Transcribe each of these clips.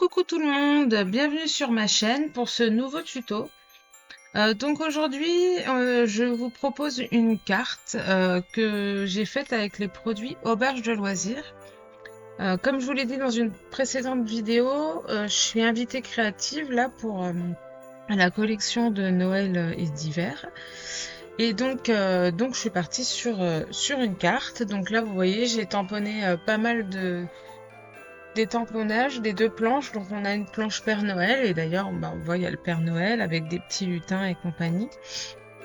Coucou tout le monde, bienvenue sur ma chaîne pour ce nouveau tuto. Donc aujourd'hui, je vous propose une carte que j'ai faite avec les produits Auberge de loisirs. Comme je vous l'ai dit dans une précédente vidéo, je suis invitée créative là pour la collection de Noël et d'hiver. Et donc je suis partie sur une carte. Donc là, vous voyez, j'ai tamponné pas mal des tamponnages des deux planches. Donc on a une planche Père Noël, et d'ailleurs bah, on voit il y a le Père Noël avec des petits lutins et compagnie.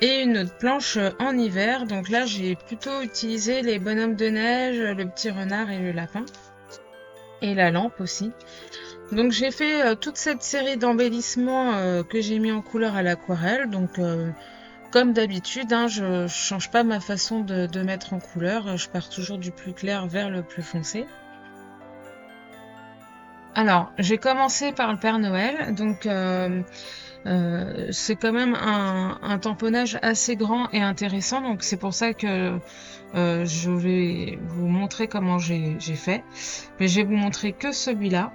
Et une autre planche en hiver. Donc là j'ai plutôt utilisé les bonhommes de neige, le petit renard et le lapin. Et la lampe aussi. Donc j'ai fait toute cette série d'embellissements que j'ai mis en couleur à l'aquarelle. Donc comme d'habitude, hein, je change pas ma façon de mettre en couleur. Je pars toujours du plus clair vers le plus foncé. Alors, j'ai commencé par le Père Noël, donc c'est quand même un tamponnage assez grand et intéressant, donc c'est pour ça que je vais vous montrer comment j'ai fait. Mais je vais vous montrer que celui-là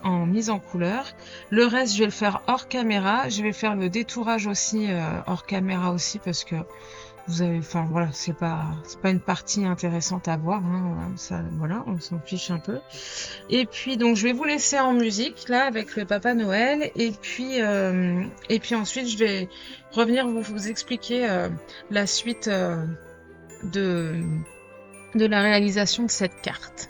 en mise en couleur. Le reste, je vais le faire hors caméra. Je vais faire le détourage aussi hors caméra aussi parce que vous avez, enfin voilà, c'est pas une partie intéressante à voir, hein, ça, voilà, on s'en fiche un peu. Et puis donc je vais vous laisser en musique là avec le Papa Noël et puis ensuite je vais revenir vous expliquer la suite de de la réalisation de cette carte.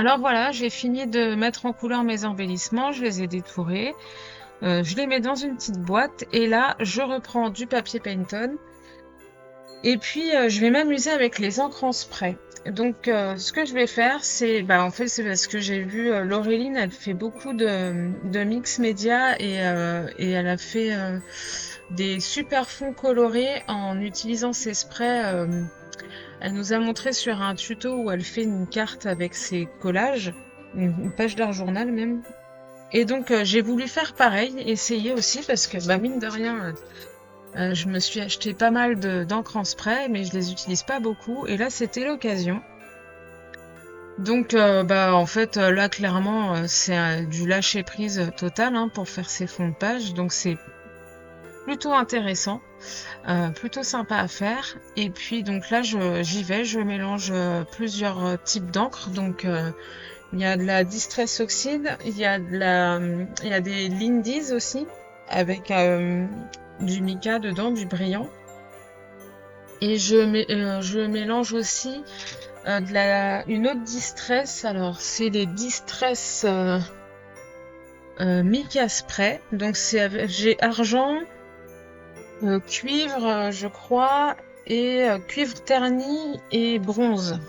Alors voilà, j'ai fini de mettre en couleur mes embellissements, je les ai détourés, je les mets dans une petite boîte et là, je reprends du papier Pantone et puis je vais m'amuser avec les encres en spray. Donc ce que je vais faire, c'est, en fait, c'est parce que j'ai vu Laureline, elle fait beaucoup de mix média et elle a fait des super fonds colorés en utilisant ses sprays. Elle nous a montré sur un tuto où elle fait une carte avec ses collages, une page d'art journal même. Et donc j'ai voulu faire pareil, essayer aussi parce que mine de rien, je me suis acheté pas mal d'encre en spray, mais je les utilise pas beaucoup. Et là c'était l'occasion. Donc en fait là clairement c'est du lâcher prise total hein, pour faire ces fonds de page. Donc c'est plutôt intéressant. Plutôt sympa à faire. Et puis donc là, j'y vais, je mélange plusieurs types d'encre. Donc il y a de la Distress Oxide, il y a des Lindy's aussi avec du mica dedans, du brillant. Et je mélange aussi une autre Distress. Alors c'est les Distress Mica Spray. Donc j'ai argent, cuivre, je crois, et cuivre terni et bronze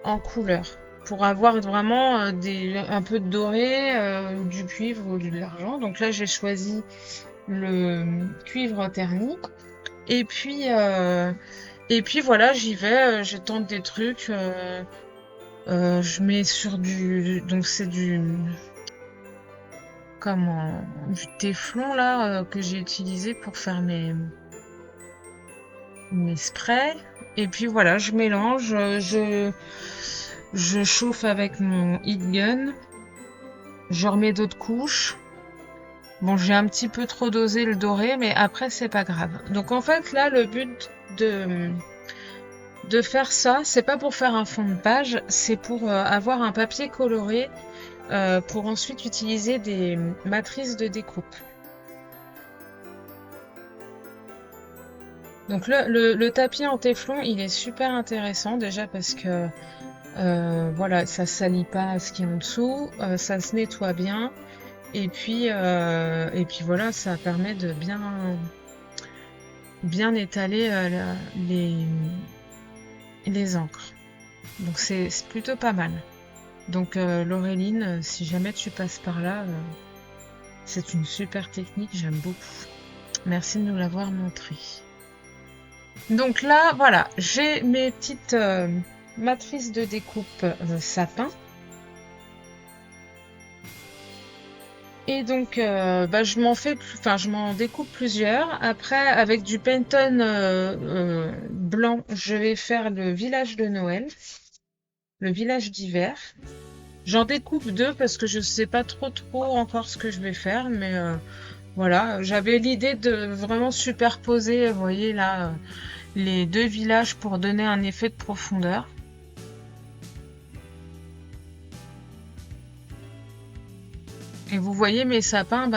en couleur. Pour avoir vraiment un peu de doré, du cuivre ou de l'argent. Donc là, j'ai choisi le cuivre terni. Et puis voilà, j'y vais, je tente des trucs. Je mets sur donc c'est du téflon là que j'ai utilisé pour faire mes sprays. Et puis voilà, je mélange, je chauffe avec mon heat gun, je remets d'autres couches. Bon, j'ai un petit peu trop dosé le doré, mais après c'est pas grave. Donc en fait là, le but de faire ça, c'est pas pour faire un fond de page, c'est pour avoir un papier coloré pour ensuite utiliser des matrices de découpe. Donc le tapis en téflon, il est super intéressant déjà parce que voilà, ça salit pas ce qui est en dessous, ça se nettoie bien et puis voilà, ça permet de bien étaler les encres. Donc c'est plutôt pas mal. Donc Laureline, si jamais tu passes par là, c'est une super technique, j'aime beaucoup. Merci de nous l'avoir montré. Donc là, voilà, j'ai mes petites matrices de découpe sapin. Et donc, je m'en découpe plusieurs. Après, avec du Pantone blanc, je vais faire le village de Noël, le village d'hiver. J'en découpe deux parce que je sais pas trop encore ce que je vais faire, mais voilà, j'avais l'idée de vraiment superposer, vous voyez là, les deux villages pour donner un effet de profondeur. Et vous voyez mes sapins,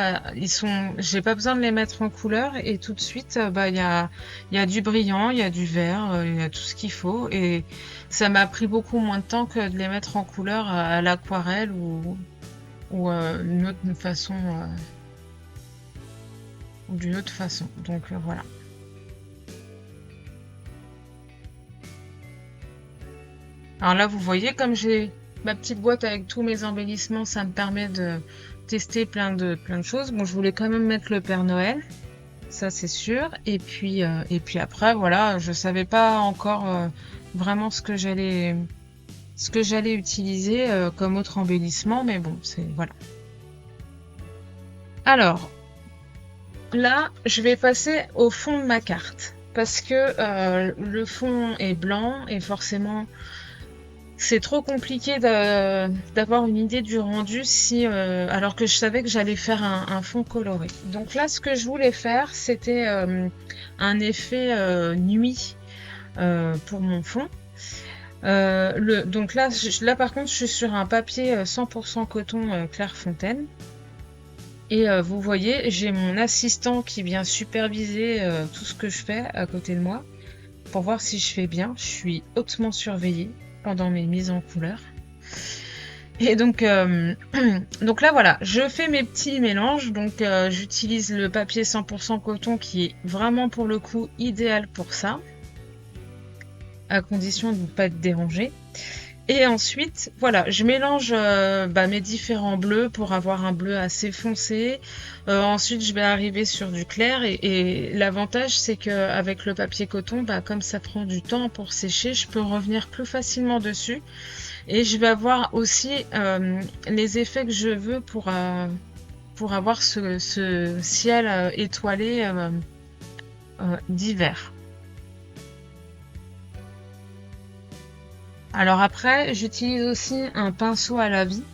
j'ai pas besoin de les mettre en couleur et tout de suite, il y a du brillant, il y a du vert, il y a tout ce qu'il faut et ça m'a pris beaucoup moins de temps que de les mettre en couleur à l'aquarelle ou une autre façon ou d'une autre façon. Donc voilà. Alors là, vous voyez comme j'ai ma petite boîte avec tous mes embellissements, ça me permet de tester plein de choses. Bon, je voulais quand même mettre le Père Noël, ça c'est sûr. Et puis après, voilà, je savais pas encore vraiment ce que j'allais utiliser comme autre embellissement, mais bon, c'est voilà. Alors là, je vais passer au fond de ma carte parce que le fond est blanc et forcément c'est trop compliqué d'avoir une idée du rendu alors que je savais que j'allais faire un fond coloré. Donc là, ce que je voulais faire, c'était un effet nuit pour mon fond. Donc là, par contre, je suis sur un papier 100% coton Clairefontaine. Et vous voyez, j'ai mon assistant qui vient superviser tout ce que je fais à côté de moi pour voir si je fais bien. Je suis hautement surveillée pendant mes mises en couleur. Et donc, donc là, voilà, je fais mes petits mélanges. Donc, j'utilise le papier 100% coton qui est vraiment pour le coup idéal pour ça, à condition de ne pas être dérangé. Et ensuite, voilà, je mélange mes différents bleus pour avoir un bleu assez foncé. Ensuite, je vais arriver sur du clair et l'avantage, c'est qu'avec le papier coton, comme ça prend du temps pour sécher, je peux revenir plus facilement dessus. Et je vais avoir aussi les effets que je veux pour avoir ce ciel étoilé d'hiver. Alors après, j'utilise aussi un pinceau à la vie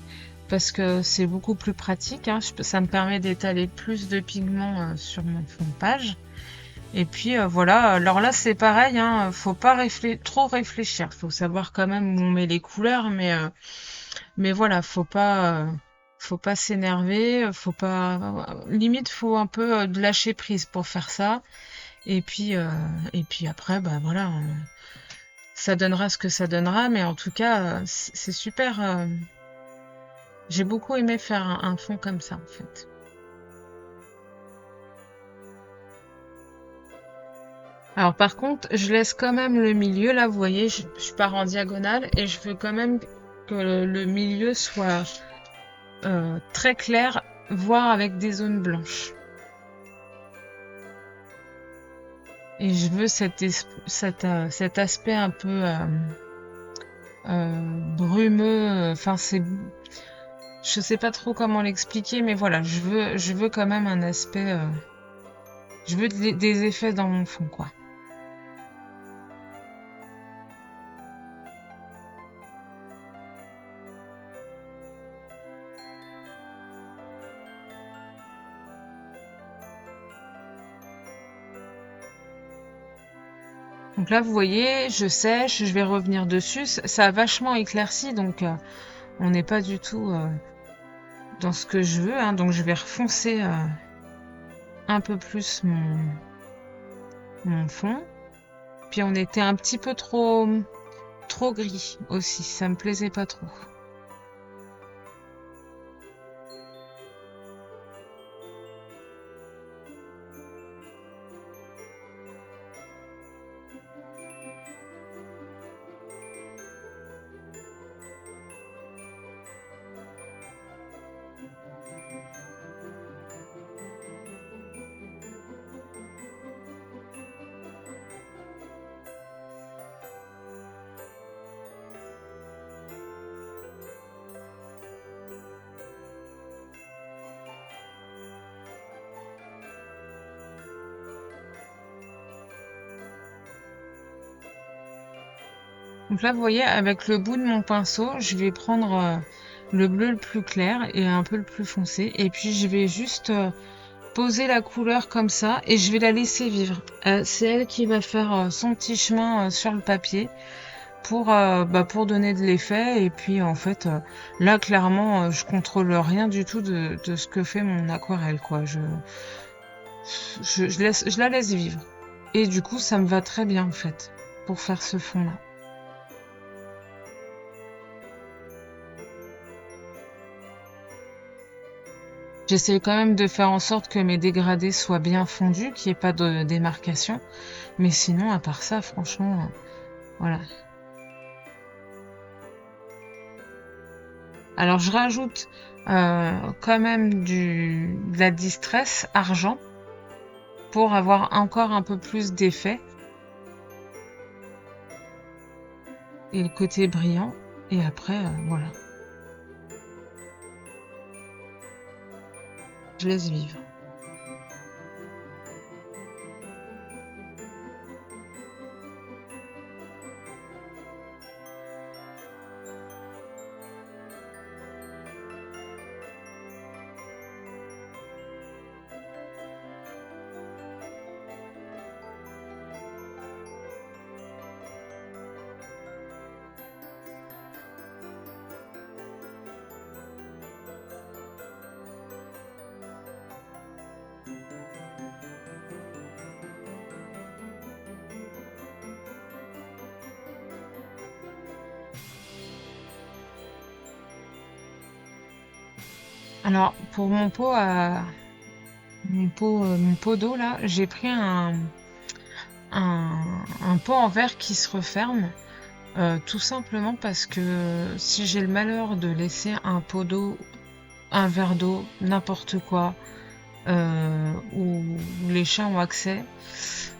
parce que c'est beaucoup plus pratique, hein. Ça me permet d'étaler plus de pigments sur mon fond de page. Et puis voilà, alors là c'est pareil, hein, faut pas trop réfléchir, faut savoir quand même où on met les couleurs, mais voilà, faut pas s'énerver, faut pas, limite faut un peu de lâcher prise pour faire ça. Et puis après, bah voilà, ça donnera ce que ça donnera, mais en tout cas, c'est super. J'ai beaucoup aimé faire un fond comme ça en fait. Alors par contre, je laisse quand même le milieu, là vous voyez, je pars en diagonale et je veux quand même que le milieu soit très clair, voire avec des zones blanches. Et je veux cet aspect un peu brumeux, enfin je sais pas trop comment l'expliquer, mais voilà, je veux quand même un aspect, je veux des effets dans mon fond, quoi. Donc là, vous voyez, je sèche, je vais revenir dessus. Ça a vachement éclairci, donc on n'est pas du tout dans ce que je veux, hein. Donc je vais refoncer un peu plus mon fond. Puis on était un petit peu trop gris aussi, ça me plaisait pas trop. Donc là, vous voyez, avec le bout de mon pinceau, je vais prendre le bleu le plus clair et un peu le plus foncé. Et puis, je vais juste poser la couleur comme ça et je vais la laisser vivre. C'est elle qui va faire son petit chemin sur le papier pour donner de l'effet. Et puis, en fait, là, clairement, je contrôle rien du tout de ce que fait mon aquarelle, quoi. Je la laisse vivre. Et du coup, ça me va très bien, en fait, pour faire ce fond-là. J'essaie quand même de faire en sorte que mes dégradés soient bien fondus, qu'il n'y ait pas de démarcation. Mais sinon, à part ça, franchement, voilà. Alors, je rajoute quand même de la distress argent pour avoir encore un peu plus d'effet et le côté brillant. Et après, voilà, je laisse vivre. Alors, pour mon pot d'eau là, j'ai pris un pot en verre qui se referme, tout simplement parce que si j'ai le malheur de laisser un pot d'eau, un verre d'eau, n'importe quoi, où les chats ont accès,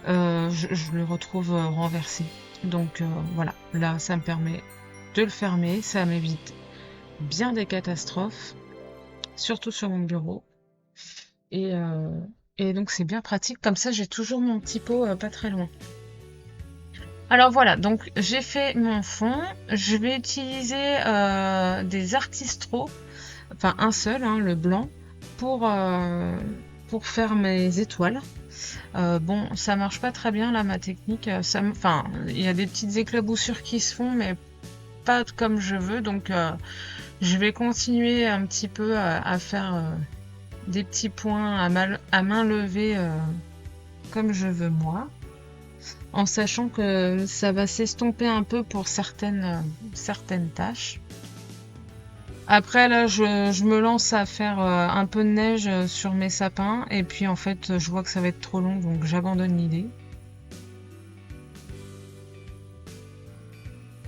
je le retrouve renversé. Donc voilà, là ça me permet de le fermer, ça m'évite bien des catastrophes, surtout sur mon bureau. Et, euh, et donc c'est bien pratique, comme ça j'ai toujours mon petit pot pas très loin. Alors voilà, donc j'ai fait mon fond. Je vais utiliser des Artistro, enfin un seul, hein, le blanc, pour faire mes étoiles. Bon, ça marche pas très bien là, ma technique. Enfin, il y a des petites éclaboussures qui se font, mais pas comme je veux. Donc, je vais continuer un petit peu à faire des petits points à main levée comme je veux moi, en sachant que ça va s'estomper un peu pour certaines tâches. Après, là, je me lance à faire un peu de neige sur mes sapins, et puis en fait, je vois que ça va être trop long, donc j'abandonne l'idée.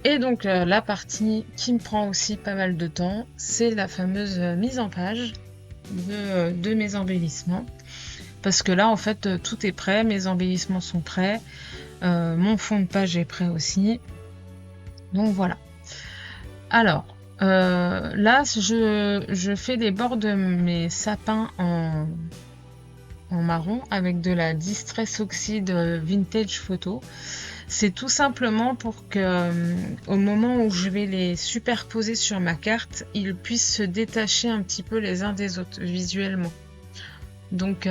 Et donc, la partie qui me prend aussi pas mal de temps, c'est la fameuse mise en page de mes embellissements. Parce que là, en fait, tout est prêt, mes embellissements sont prêts, mon fond de page est prêt aussi. Donc voilà. Alors, là, je fais les bords de mes sapins en marron avec de la Distress Oxide Vintage Photo. C'est tout simplement pour que, au moment où je vais les superposer sur ma carte, ils puissent se détacher un petit peu les uns des autres visuellement. Donc,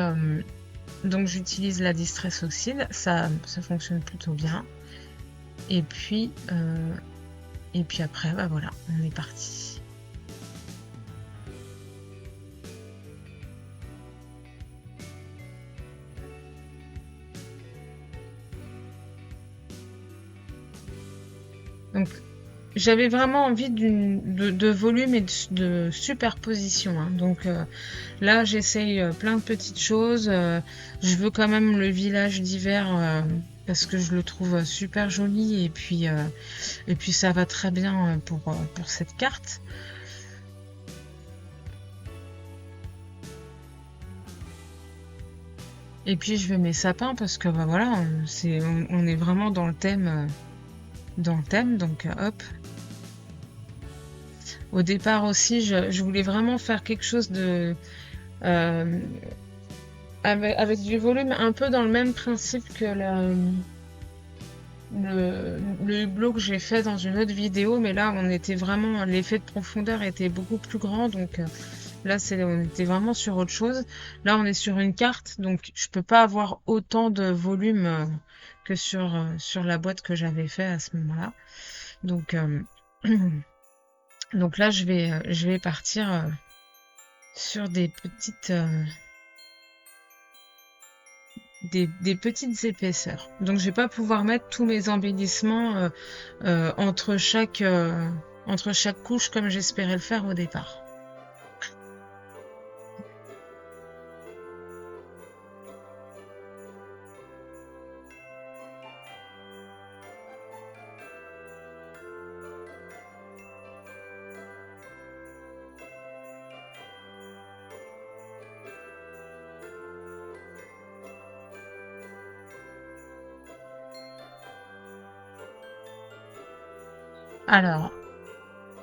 j'utilise la Distress Oxide, ça fonctionne plutôt bien. Et puis après, bah voilà, on est parti. Donc, j'avais vraiment envie de volume et de superposition, hein. Donc là, j'essaye plein de petites choses. Je veux quand même le village d'hiver parce que je le trouve super joli et puis ça va très bien pour cette carte. Et puis je veux mes sapins parce que bah voilà, on est vraiment dans le thème, donc hop. Au départ aussi, je voulais vraiment faire quelque chose de euh, avec du volume un peu dans le même principe que le hublot que j'ai fait dans une autre vidéo, mais là on était vraiment, l'effet de profondeur était beaucoup plus grand, donc là on était vraiment sur autre chose. Là on est sur une carte, donc je peux pas avoir autant de volume que sur la boîte que j'avais fait à ce moment-là. Donc donc là je vais partir sur des petites épaisseurs. Donc je vais pas pouvoir mettre tous mes embellissements entre chaque couche comme j'espérais le faire au départ. Alors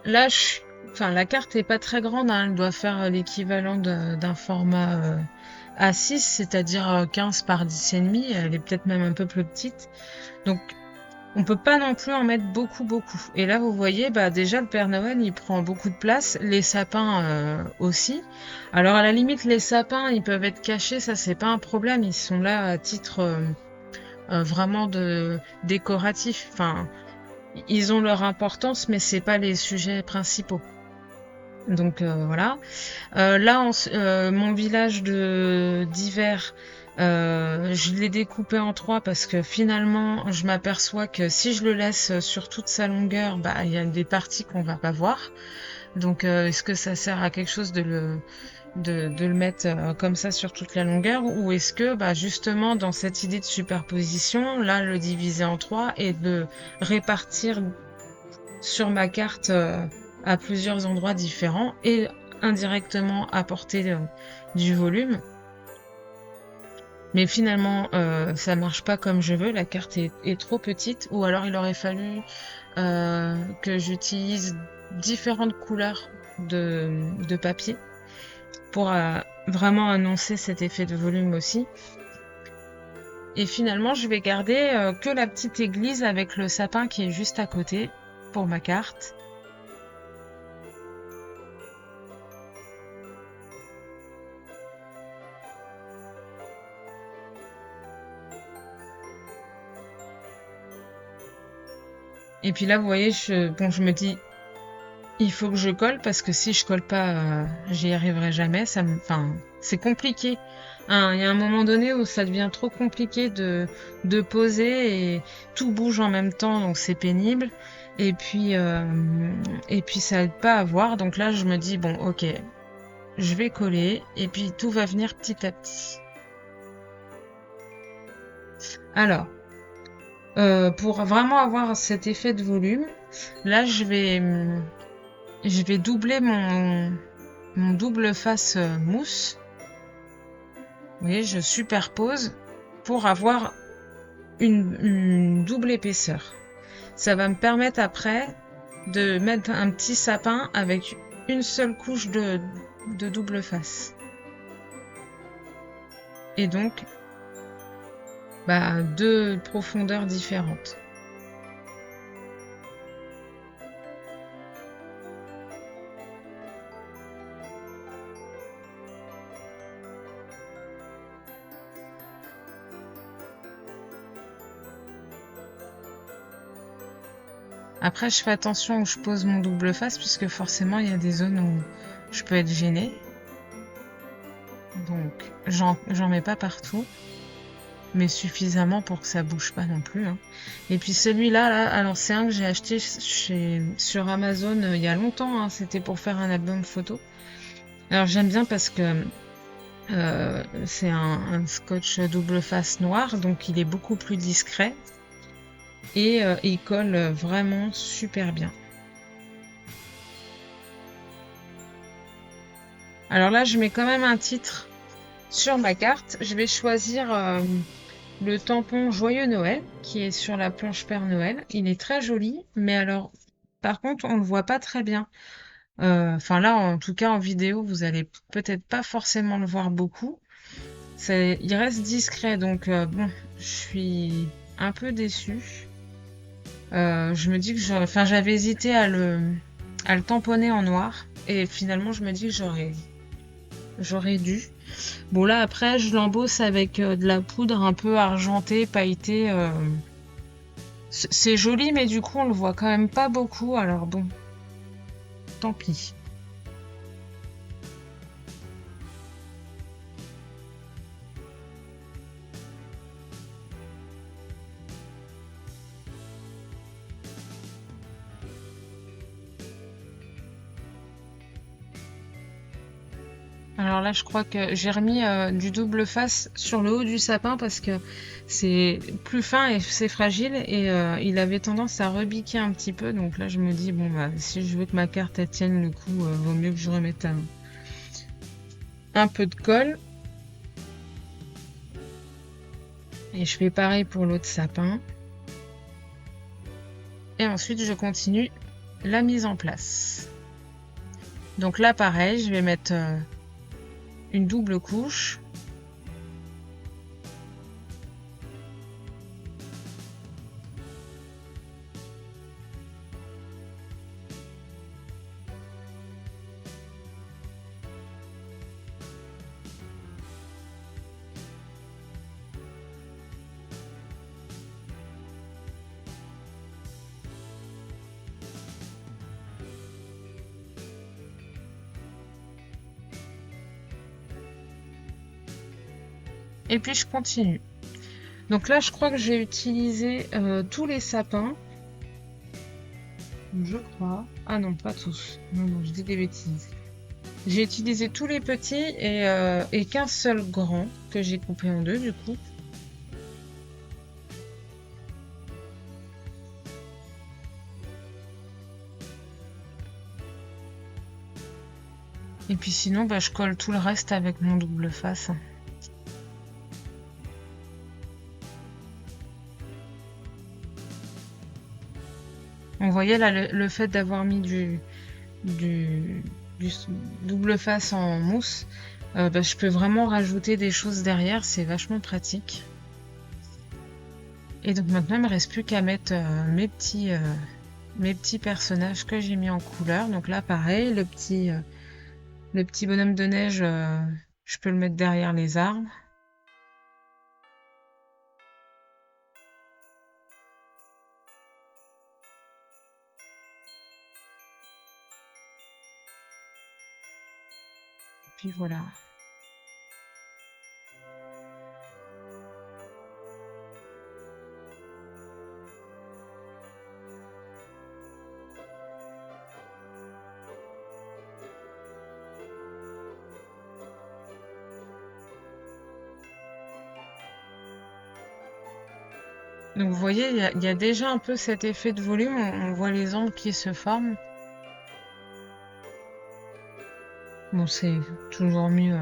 là, enfin la carte est pas très grande, hein, elle doit faire l'équivalent d'un format A6, c'est-à-dire 15 par 10,5. Elle est peut-être même un peu plus petite. Donc on peut pas non plus en mettre beaucoup. Et là, vous voyez, bah déjà le Père Noël, il prend beaucoup de place, les sapins aussi. Alors à la limite, les sapins, ils peuvent être cachés, ça c'est pas un problème, ils sont là à titre vraiment de décoratif. Enfin, ils ont leur importance, mais c'est pas les sujets principaux. Donc voilà. Là, mon village d'hiver, je l'ai découpé en trois parce que finalement, je m'aperçois que si je le laisse sur toute sa longueur, bah il y a des parties qu'on va pas voir. Donc, est-ce que ça sert à quelque chose de le mettre comme ça sur toute la longueur, ou est-ce que bah, justement dans cette idée de superposition, là le diviser en trois et de le répartir sur ma carte à plusieurs endroits différents et indirectement apporter du volume. Mais finalement, ça marche pas comme je veux, la carte est trop petite, ou alors il aurait fallu que j'utilise différentes couleurs de papier pour vraiment annoncer cet effet de volume aussi. Et finalement, je vais garder que la petite église avec le sapin qui est juste à côté pour ma carte. Et puis là, vous voyez, je me dis, il faut que je colle parce que si je colle pas, j'y arriverai jamais. Enfin, c'est compliqué. Hein, il y a un moment donné où ça devient trop compliqué de poser et tout bouge en même temps, donc c'est pénible. Et puis ça aide pas à voir. Donc là, je me dis bon, ok, je vais coller et puis tout va venir petit à petit. Alors, pour vraiment avoir cet effet de volume, là, je vais doubler mon double face mousse. Vous voyez, je superpose pour avoir une double épaisseur. Ça va me permettre après de mettre un petit sapin avec une seule couche de double face. Et donc, bah, deux profondeurs différentes. Après, je fais attention où je pose mon double face puisque forcément, il y a des zones où je peux être gênée. Donc, j'en mets pas partout, mais suffisamment pour que ça bouge pas non plus. Hein. Et puis celui-là, là, alors c'est un que j'ai acheté sur Amazon il y a longtemps. Hein, c'était pour faire un album photo. Alors j'aime bien parce que c'est un scotch double face noir, donc il est beaucoup plus discret et il colle vraiment super bien. Alors là, je mets quand même un titre sur ma carte. Je vais choisir le tampon Joyeux Noël qui est sur la planche Père Noël. Il est très joli, mais alors, par contre, on le voit pas très bien. Enfin là, en tout cas en vidéo, vous allez peut-être pas forcément le voir beaucoup. Il reste discret, donc bon, je suis un peu déçue. Je me dis que j'avais hésité à le tamponner en noir, et finalement je me dis que j'aurais dû. Bon là après, je l'embosse avec de la poudre un peu argentée, pailletée. C'est joli, mais du coup on le voit quand même pas beaucoup. Alors bon, tant pis. Alors là, je crois que j'ai remis du double face sur le haut du sapin parce que c'est plus fin et c'est fragile et il avait tendance à rebiquer un petit peu. Donc là, je me dis, bon, bah, si je veux que ma carte elle tienne le coup, vaut mieux que je remette un peu de colle. Et je fais pareil pour l'autre sapin. Et ensuite, je continue la mise en place. Donc là, pareil, je vais mettre une double couche. Et puis je continue. Donc là, je crois que j'ai utilisé tous les sapins. je crois. Ah non, pas tous. Non, non, je dis des bêtises. J'ai utilisé tous les petits et qu'un seul grand que j'ai coupé en deux du coup. Et puis sinon, bah, je colle tout le reste avec mon double face. Vous voyez là, le fait d'avoir mis du double face en mousse, bah, je peux vraiment rajouter des choses derrière, c'est vachement pratique. Et donc maintenant, il me reste plus qu'à mettre mes petits personnages que j'ai mis en couleur. Donc là, pareil, le petit bonhomme de neige, je peux le mettre derrière les arbres. Puis voilà. Donc vous voyez, il y a déjà un peu cet effet de volume, on voit les angles qui se forment. Bon, c'est toujours mieux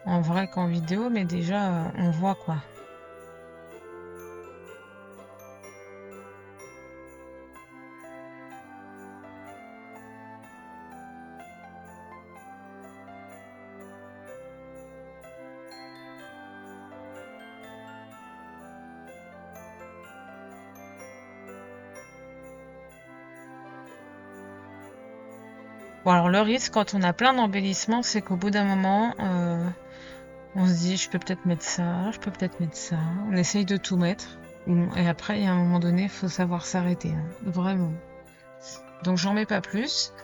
en vrai qu'en vidéo, mais déjà on voit quoi. Bon, alors le risque quand on a plein d'embellissements, c'est qu'au bout d'un moment, on se dit, je peux peut-être mettre ça, je peux peut-être mettre ça. On essaye de tout mettre. Et après, il y a un moment donné, il faut savoir s'arrêter, hein, vraiment. Donc j'en mets pas plus.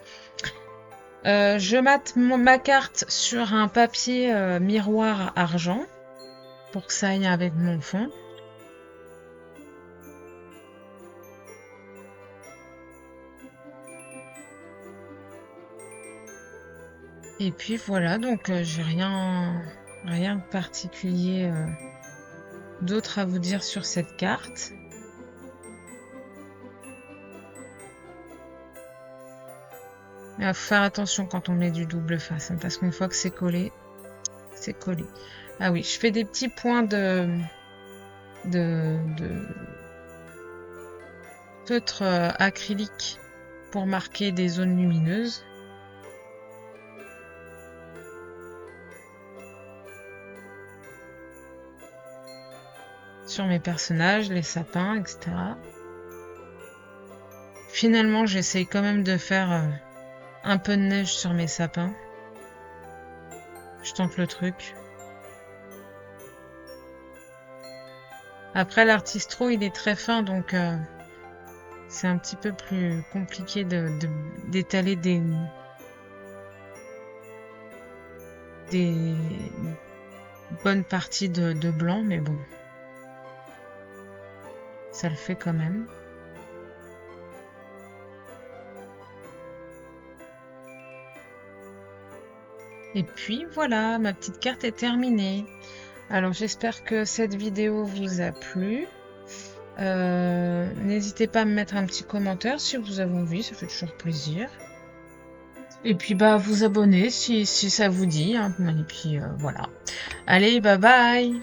Je mate ma carte sur un papier miroir argent pour que ça aille avec mon fond. Et puis voilà, donc j'ai rien de particulier d'autre à vous dire sur cette carte. Mais il faut faire attention quand on met du double face, hein, parce qu'une fois que c'est collé, c'est collé. Ah oui, je fais des petits points de feutre acrylique pour marquer des zones lumineuses. Sur mes personnages, les sapins, etc. Finalement, j'essaye quand même de faire un peu de neige sur mes sapins. Je tente le truc. Après, l'artistro, il est très fin, donc c'est un petit peu plus compliqué d'étaler des bonnes parties de blanc, mais bon. Ça le fait quand même. Et puis voilà, ma petite carte est terminée. Alors j'espère que cette vidéo vous a plu. N'hésitez pas à me mettre un petit commentaire si vous avez envie, ça fait toujours plaisir. Et puis bah vous abonner si ça vous dit, hein. Et puis voilà. Allez, bye bye!